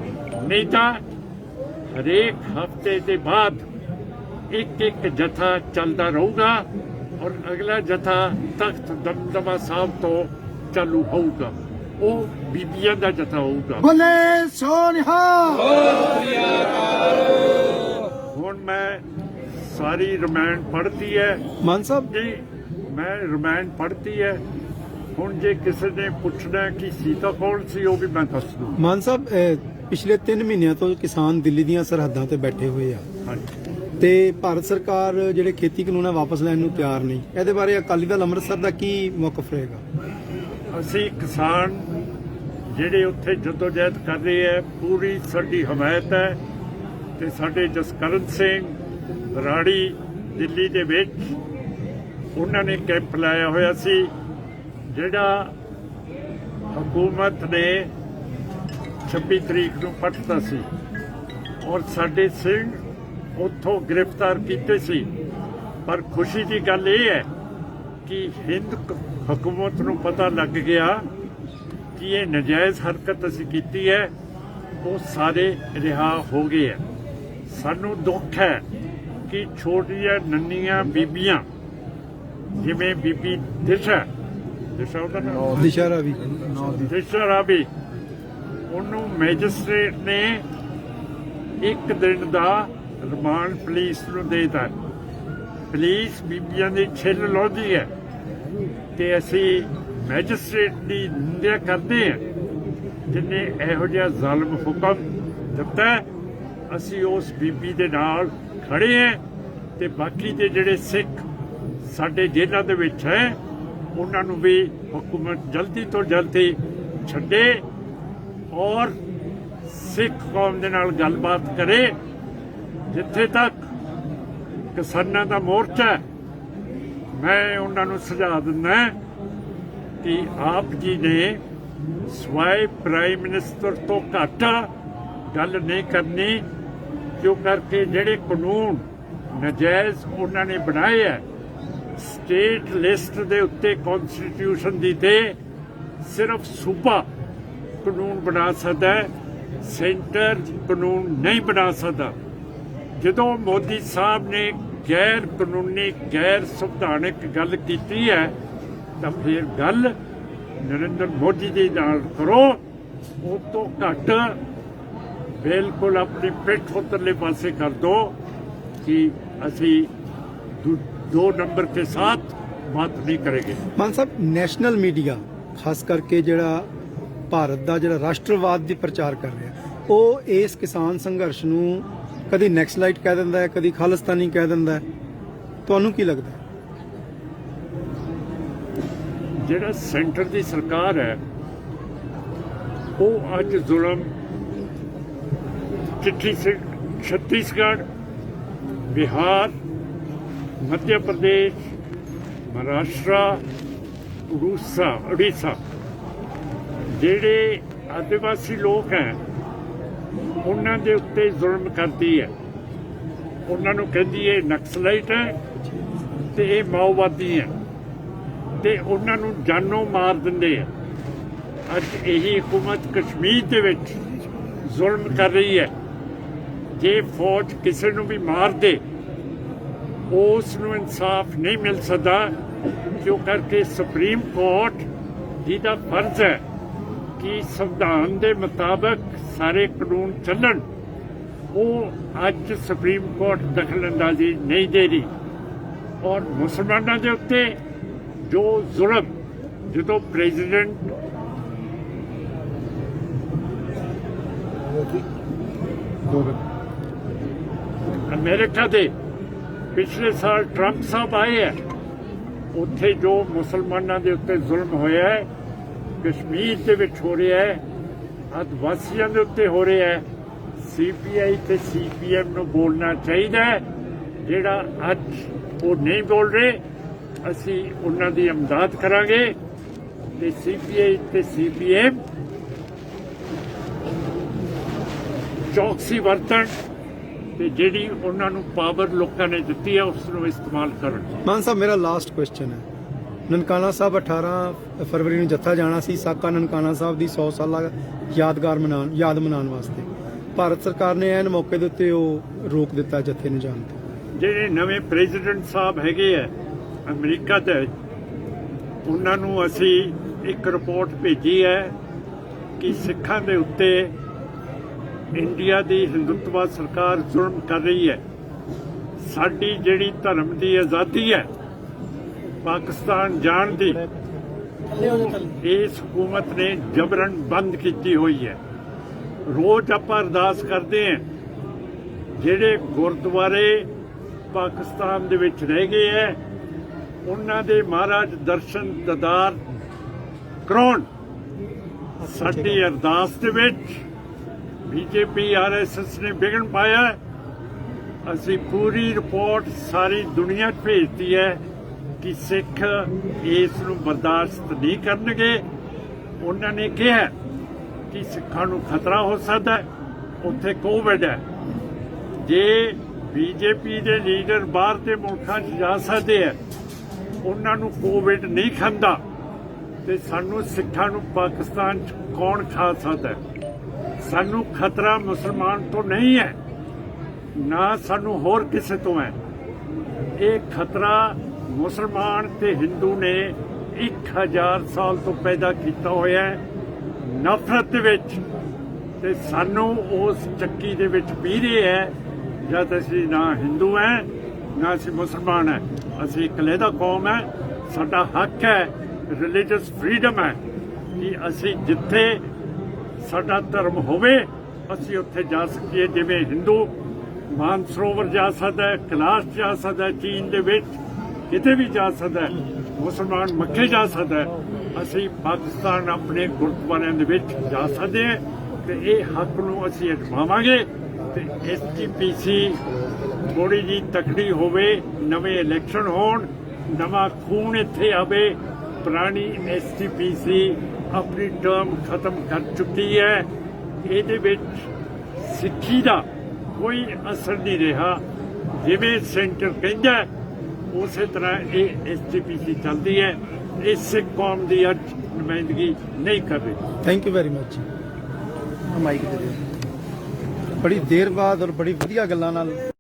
ਨਹੀਂ ਤਾਂ ਹਰੇਕ ਹਫ਼ਤੇ ਦੇ ਬਾਅਦ ਇੱਕ ਜਥਾ ਚੱਲਦਾ ਰਹੂਗਾ ਔਰ ਅਗਲਾ ਜਥਾ ਤਖਤ ਦਮਦਮਾ ਸਾਹਿਬ ਤੋਂ ਚਾਲੂ ਹੋਊਗਾ। ਉਹ ਬੀਬੀਆਂ ਦਾ ਜਥਾ ਹੋਊਗਾ। ਬੋਲੇ ਸੋਨਿਹਾ। ਹੁਣ ਮੈਂ ਸਾਰੀ ਰਮਾਇਣ ਪੜ੍ਹਤੀ ਹੈ ਮਾਨ ਸਾਹਿਬ ਜੀ, ਮੈਂ ਰਮਾਇਣ ਪੜ੍ਹਤੀ ਹੈ। ਹੁਣ ਜੇ ਕਿਸੇ ਨੇ ਪੁੱਛਣਾ ਕਿ ਸੀਤਾ ਕੌਣ ਸੀ, ਉਹ ਵੀ ਮੈਂ ਦੱਸ ਦੂੰ। ਮਾਨ ਸਾਹਿਬ ਪਿਛਲੇ 3 ਮਹੀਨਿਆਂ ਤੋਂ ਕਿਸਾਨ ਦਿੱਲੀ ਦੀਆਂ ਸਰਹੱਦਾਂ ਤੇ ਬੈਠੇ ਹੋਏ ਆ ਹਾਂਜੀ, ਤੇ ਭਾਰਤ ਸਰਕਾਰ ਜਿਹੜੇ ਖੇਤੀ ਕਾਨੂੰਨ ਵਾਪਸ ਲੈਣ ਨੂੰ ਤਿਆਰ ਨਹੀਂ। ਇਹਦੇ ਬਾਰੇ ਅਕਾਲੀ ਦਲ ਅੰਮ੍ਰਿਤਸਰ ਦਾ ਕੀ ਮੌਕਫ ਰਹੇਗਾ? ਅਸੀਂ ਕਿਸਾਨ ਜਿਹੜੇ ਉੱਥੇ ਜਦੋਜਹਿਦ ਕਰ ਰਹੇ ਹੈ, ਪੂਰੀ ਸਾਡੀ ਹਮਾਇਤ ਹੈ। ਤੇ ਸਾਡੇ ਜਸਕਰਨ ਸਿੰਘ ਬਰਾੜੀ ਦਿੱਲੀ ਦੇ ਵਿੱਚ ਉਹਨਾਂ ਨੇ ਕੈਂਪ ਲਾਇਆ ਹੋਇਆ ਸੀ, ਜਿਹੜਾ ਹਕੂਮਤ ਨੇ 26 ਤਰੀਕ ਨੂੰ ਪੱਟਤਾ ਸੀ ਔਰ ਸਾਡੇ ਸਿੰਘ ਉੱਥੋਂ ਗ੍ਰਿਫਤਾਰ ਕੀਤੇ ਸੀ। ਪਰ ਖੁਸ਼ੀ ਦੀ ਗੱਲ ਇਹ ਹੈ ਕਿ ਹਿੰਦ ਹਕੂਮਤ ਨੂੰ ਪਤਾ ਲੱਗ ਗਿਆ ਕਿ ਇਹ ਨਜਾਇਜ਼ ਹਰਕਤ ਅਸੀਂ ਕੀਤੀ ਹੈ, ਉਹ ਸਾਰੇ ਰਿਹਾ ਹੋ ਗਏ ਹੈ। ਸਾਨੂੰ ਦੁੱਖ ਹੈ ਕਿ ਛੋਟੀਆਂ ਨੰਨੀਆਂ ਬੀਬੀਆਂ ਜਿਵੇਂ ਬੀਬੀ ਦਿਸ਼ਾ ਉਹਦਾ ਨਾਮ ਦਿਸ਼ਾ ਰਾਵੀ ਦਿਸ਼ਾ ਰਾਵੀ, ਉਹਨੂੰ ਮੈਜਿਸਟ੍ਰੇਟ ਨੇ 1 ਦਿਨ ਦਾ ਰਿਮਾਂਡ ਪੁਲਿਸ ਨੂੰ ਦੇ ਦਿੱਤਾ। ਪੁਲਿਸ ਬੀਬੀਆਂ ਦੀ ਛਿੱਲ ਲਾਉਂਦੀ ਹੈ ਤੇ ਅਸੀਂ ਮੈਜਿਸਟ੍ਰੇਟ ਦੀ ਨਿੰਦਿਆ ਕਰਦੇ ਹਾਂ ਜਿਹਨੇ ਇਹੋ ਜਿਹਾ ਜ਼ਾਲਮ ਹੁਕਮ ਦਿੱਤਾ ਅਸੀਂ ਉਸ ਬੀਬੀ ਦੇ ਨਾਲ ਖੜੇ ਹਾਂ ਤੇ ਬਾਕੀ ਦੇ ਜਿਹੜੇ ਸਿੱਖ ਸਾਡੇ ਜੇਲ੍ਹਾਂ ਦੇ ਵਿੱਚ ਹੈ ਉਹਨਾਂ ਨੂੰ ਵੀ ਹਕੂਮਤ ਜਲਦੀ ਤੋਂ ਜਲਦੀ ਛੱਡੇ ਔਰ ਸਿੱਖ ਕੌਮ ਦੇ ਨਾਲ ਗੱਲਬਾਤ ਕਰੇ। ਜਿੱਥੇ ਤੱਕ ਕਿਸਾਨਾਂ ਦਾ ਮੋਰਚਾ ਹੈ, ਮੈਂ ਉਹਨਾਂ ਨੂੰ ਸੁਝਾਅ ਦਿੰਦਾ ਕਿ ਆਪ ਜੀ ਨੇ ਸਵਾਏ ਪ੍ਰਾਈਮ ਮਿਨਿਸਟਰ ਤੋਂ ਘੱਟ ਗੱਲ ਨਹੀਂ ਕਰਨੀ, ਕਿਉਂ ਕਰਕੇ ਜਿਹੜੇ ਕਾਨੂੰਨ ਨਜਾਇਜ਼ ਉਹਨਾਂ ਨੇ ਬਣਾਏ ਹੈ ਸਟੇਟ ਲਿਸਟ ਦੇ ਉੱਤੇ ਕਨਸਟੀਟਿਊਸ਼ਨ ਦੀ ਤੇ ਸਿਰਫ ਸੂਬਾ ਕਾਨੂੰਨ ਬਣਾ ਸਕਦਾ ਹੈ, ਸੈਂਟਰ ਕਾਨੂੰਨ ਨਹੀਂ ਬਣਾ ਸਕਦਾ। ਜਦੋਂ ਮੋਦੀ ਸਾਹਿਬ ਨੇ ਗੈਰ ਕਾਨੂੰਨੀ ਗੈਰ ਸੰਵਿਧਾਨਕ ਗੱਲ ਕੀਤੀ ਹੈ ਤਾਂ ਫਿਰ ਗੱਲ ਨਰਿੰਦਰ ਮੋਦੀ ਦੇ ਨਾਲ ਕਰੋ। ਉਹ ਤੋਂ ਘੱਟ ਬਿਲਕੁਲ ਆਪਣੀ ਪਿੱਠ ਉੱਤਰਲੇ ਪਾਸੇ ਕਰ ਦੋ कि असी 2 नंबर के साथ बात नहीं करेंगे। मान साहब नैशनल मीडिया खास करके ਜਿਹੜਾ ਭਾਰਤ ਦਾ ਜਿਹੜਾ ਰਾਸ਼ਟਰਵਾਦ ਦੀ ਪ੍ਰਚਾਰ ਕਰ ਰਿਹਾ ਉਹ ਇਸ ਕਿਸਾਨ ਸੰਘਰਸ਼ ਨੂੰ ਕਦੀ ਨੈਕਸਲਾਈਟ ਕਹਿ ਦਿੰਦਾ ਹੈ, ਕਦੀ ਖਾਲਿਸਤਾਨੀ ਕਹਿ ਦਿੰਦਾ ਹੈ। ਤੁਹਾਨੂੰ ਕੀ ਲੱਗਦਾ ਹੈ? ਜਿਹੜਾ ਸੈਂਟਰ ਦੀ ਸਰਕਾਰ ਹੈ ਉਹ ਅੱਜ ਜ਼ੁਲਮ चिट्ठी से छत्तीसगढ़, बिहार, मध्य प्रदेश, महाराष्ट्र, उड़ीसा ਜਿਹੜੇ ਆਦਿਵਾਸੀ ਲੋਕ ਹੈ ਉਹਨਾਂ ਦੇ ਉੱਤੇ ਜ਼ੁਲਮ ਕਰਦੀ ਹੈ। ਉਹਨਾਂ ਨੂੰ ਕਹਿੰਦੀ ਹੈ ਨਕਸਲਾਈਟ ਹੈ ਤੇ ਇਹ ਮਾਓਵਾਦੀ ਹੈ ਤੇ ਉਹਨਾਂ ਨੂੰ ਜਾਨੋਂ ਮਾਰ ਦਿੰਦੇ ਆ। ਅੱਜ ਇਹੀ ਹਕੂਮਤ ਕਸ਼ਮੀਰ ਦੇ ਵਿੱਚ ਜ਼ੁਲਮ ਕਰ ਰਹੀ ਹੈ। ਜੇ ਫੌਜ ਕਿਸੇ ਨੂੰ ਵੀ ਮਾਰ ਦੇ ਉਸ ਨੂੰ ਇਨਸਾਫ ਨਹੀਂ ਮਿਲ ਸਕਦਾ, ਕਿਉਂ ਕਰਕੇ ਸੁਪਰੀਮ ਕੋਰਟ ਜਿਹਦਾ ਫਰਜ਼ ਹੈ ਕਿ ਸੰਵਿਧਾਨ ਦੇ ਮੁਤਾਬਕ ਸਾਰੇ ਕਾਨੂੰਨ ਚੱਲਣ, ਉਹ ਅੱਜ ਸੁਪਰੀਮ ਕੋਰਟ ਦਖਲਅੰਦਾਜ਼ੀ ਨਹੀਂ ਦੇ ਰਹੀ। ਔਰ ਮੁਸਲਮਾਨਾਂ ਦੇ ਉੱਤੇ ਜੋ ਜ਼ੁਲਮ, ਜਦੋਂ ਪ੍ਰੈਜ਼ੀਡੈਂਟ ਅਮਰੀਕਾ ਦੇ ਪਿਛਲੇ ਸਾਲ ਟਰੰਪ ਸਾਹਿਬ ਆਏ ਹੈ, ਉੱਥੇ ਜੋ ਮੁਸਲਮਾਨਾਂ ਦੇ ਉੱਤੇ ਜ਼ੁਲਮ ਹੋਇਆ ਹੈ ਕਸ਼ਮੀਰ ਦੇ ਵਿੱਚ ਹੋ ਰਿਹਾ ਹੈ, ਆਦਿਵਾਸੀਆਂ ਦੇ ਉੱਤੇ ਹੋ ਰਿਹਾ ਹੈ। CPI ਤੇ CPM ਨੂੰ ਬੋਲਣਾ ਚਾਹੀਦਾ ਹੈ, ਜਿਹੜਾ ਅੱਜ ਉਹ ਨਹੀਂ ਬੋਲ ਰਹੇ। ਅਸੀਂ ਉਹਨਾਂ ਦੀ ਇਮਦਾਦ ਕਰਾਂਗੇ ਤੇ CPI ਤੇ CPM ਚੌਕਸੀ ਵਰਤਣ ਤੇ ਜਿਹੜੀ ਉਹਨਾਂ ਨੂੰ ਪਾਵਰ ਲੋਕਾਂ ਨੇ ਦਿੱਤੀ ਹੈ ਉਸ ਨੂੰ ਇਸਤੇਮਾਲ ਕਰਨ। ਮਾਨ ਸਾਹਿਬ ਮੇਰਾ ਲਾਸਟ ਕੁਐਸਚਨ ਹੈ। ਨਨਕਾਣਾ ਸਾਹਿਬ 18 ਫਰਵਰੀ ਨੂੰ ਜੱਥਾ ਜਾਣਾ ਸੀ ਸਾਕਾ ਨਨਕਾਣਾ ਸਾਹਿਬ ਦੀ 100 ਸਾਲਾ ਯਾਦ ਮਨਾਉਣ ਵਾਸਤੇ। ਭਾਰਤ ਸਰਕਾਰ ਨੇ ਐਨ ਮੌਕੇ ਦੇ ਉੱਤੇ ਉਹ ਰੋਕ ਦਿੱਤਾ ਜੱਥੇ ਨੂੰ ਜਾਣ ਤੋਂ। ਜਿਹੜੇ ਨਵੇਂ ਪ੍ਰੈਜ਼ੀਡੈਂਟ ਸਾਹਿਬ ਹੈਗੇ ਆ ਅਮਰੀਕਾ ਦੇ, ਉਹਨਾਂ ਨੂੰ ਅਸੀਂ ਇੱਕ ਰਿਪੋਰਟ ਭੇਜੀ ਹੈ ਕਿ ਸਿੱਖਾਂ ਦੇ ਉੱਤੇ ਇੰਡੀਆ ਦੀ ਹਿੰਦੂਤਵ ਸਰਕਾਰ ਜ਼ੁਲਮ ਕਰ ਰਹੀ ਹੈ। ਸਾਡੀ ਜਿਹੜੀ ਧਰਮ ਦੀ ਆਜ਼ਾਦੀ ਹੈ ਪਾਕਿਸਤਾਨ ਜਾਣ ਦੀ, ਇਸ ਹਕੂਮਤ ਨੇ ਜਬਰਨ ਬੰਦ ਕੀਤੀ ਹੋਈ ਹੈ। ਰੋਜ਼ ਆਪਾਂ ਅਰਦਾਸ ਕਰਦੇ ਹਾਂ, ਜਿਹੜੇ ਗੁਰਦੁਆਰੇ ਪਾਕਿਸਤਾਨ ਦੇ ਵਿੱਚ ਰਹਿ ਗਏ ਹੈ ਉਹਨਾਂ ਦੇ ਮਹਾਰਾਜ ਦਰਸ਼ਨ ਦੀਦਾਰ ਕਰਾਉਣ। ਸਾਡੀ ਅਰਦਾਸ ਦੇ ਵਿੱਚ BJP RSS ਨੇ ਵਿਘਨ ਪਾਇਆ। ਅਸੀਂ ਪੂਰੀ ਰਿਪੋਰਟ ਸਾਰੀ ਦੁਨੀਆ 'ਚ ਭੇਜਤੀ ਹੈ ਕਿ ਸਿੱਖ ਇਸ ਨੂੰ ਬਰਦਾਸ਼ਤ ਨਹੀਂ ਕਰਨਗੇ। ਉਹਨਾਂ ਨੇ ਕਿਹਾ ਕਿ ਸਿੱਖਾਂ ਨੂੰ ਖਤਰਾ ਹੋ ਸਕਦਾ ਹੈ, ਉੱਥੇ ਕੋਵਿਡ ਹੈ। ਜੇ BJP ਦੇ ਲੀਡਰ ਬਾਹਰ ਦੇ ਮੁਲਕਾਂ 'ਚ ਜਾ ਸਕਦੇ ਹੈ, ਉਹਨਾਂ ਨੂੰ ਕੋਵਿਡ ਨਹੀਂ ਖਾਂਦਾ ਤੇ ਸਾਨੂੰ ਸਿੱਖਾਂ ਨੂੰ ਪਾਕਿਸਤਾਨ 'ਚ ਕੌਣ ਖਾ ਸਕਦਾ ਹੈ? ਸਾਨੂੰ ਖਤਰਾ ਮੁਸਲਮਾਨ ਤੋਂ ਨਹੀਂ ਹੈ, ਨਾ ਸਾਨੂੰ ਹੋਰ ਕਿਸੇ ਤੋਂ ਹੈ। ਇਹ ਖਤਰਾ ਮੁਸਲਮਾਨ ਤੇ ਹਿੰਦੂ ਨੇ 1000 ਸਾਲ ਤੋਂ ਪੈਦਾ ਕੀਤਾ ਹੋਇਆ ਹੈ ਨਫ਼ਰਤ ਦੇ ਵਿੱਚ, ਤੇ ਸਾਨੂੰ ਉਸ ਚੱਕੀ ਦੇ ਵਿੱਚ ਪੀ ਰਹੇ ਹੈ। ਜਦ ਅਸੀਂ ਨਾ ਹਿੰਦੂ ਹੈ ਨਾ ਅਸੀਂ ਮੁਸਲਮਾਨ ਹੈ, ਅਸੀਂ ਇੱਕ ਲਹਿਦਾ ਕੌਮ ਹੈ। ਸਾਡਾ ਹੱਕ ਹੈ, ਰਿਲੀਜੀਅਸ ਫਰੀडम ਹੈ ਕਿ ਅਸੀਂ ਜਿੱਥੇ ਸਾਡਾ ਧਰਮ ਹੋਵੇ ਅਸੀਂ ਉੱਥੇ ਜਾ ਸਕੀਏ। ਜਿਵੇਂ ਹਿੰਦੂ ਮਾਨਸਰੋਵਰ ਜਾ ਸਕਦਾ ਹੈ, ਕੈਲਾਸ਼ ਜਾ ਸਕਦਾ ਹੈ, ਚੀਨ ਦੇ ਵਿੱਚ ਕਿਤੇ ਵੀ ਜਾ ਸਕਦਾ ਹੈ, ਮੁਸਲਮਾਨ ਮੱਕੇ ਜਾ ਸਕਦਾ ਹੈ, ਅਸੀਂ ਪਾਕਿਸਤਾਨ ਆਪਣੇ ਗੁਰਦੁਆਰਿਆਂ ਦੇ ਵਿੱਚ ਜਾ ਸਕਦੇ ਹਾਂ ਤੇ ਇਹ ਹੱਕ ਨੂੰ ਅਸੀਂ ਅਜਮਾਵਾਂਗੇ ਤੇ SGPC ਥੋੜੀ ਜੀ ਤਕੜੀ ਹੋਵੇ, ਨਵੇਂ ਇਲੈਕਸ਼ਨ ਹੋਣ, ਨਵਾਂ ਖੂਨ ਇੱਥੇ ਆਵੇ। ਪੁਰਾਣੀ SGPC ਆਪਣੀ ਟਰਮ ਖਤਮ ਕਰ ਚੁੱਕੀ ਹੈ। ਇਹਦੇ ਵਿੱਚ ਸਿੱਖੀ ਦਾ ਕੋਈ ਅਸਰ ਨਹੀਂ ਰਿਹਾ। ਜਿਵੇਂ ਸੈਂਟਰ ਕਹਿੰਦਾ ਉਸੇ ਤਰ੍ਹਾਂ ਇਹ SGPC ਚੱਲਦੀ ਹੈ। ਇਹ ਸਿੱਖ ਕੌਮ ਦੀ ਅੱਜ ਨੁਮਾਇੰਦਗੀ ਨਹੀਂ ਕਰ ਰਹੀ। Thank you very much. Mic ਦੇ ਦਿਓ। ਬੜੀ ਦੇਰ ਬਾਅਦ ਔਰ ਬੜੀ ਵਧੀਆ ਗੱਲਾਂ ਨਾਲ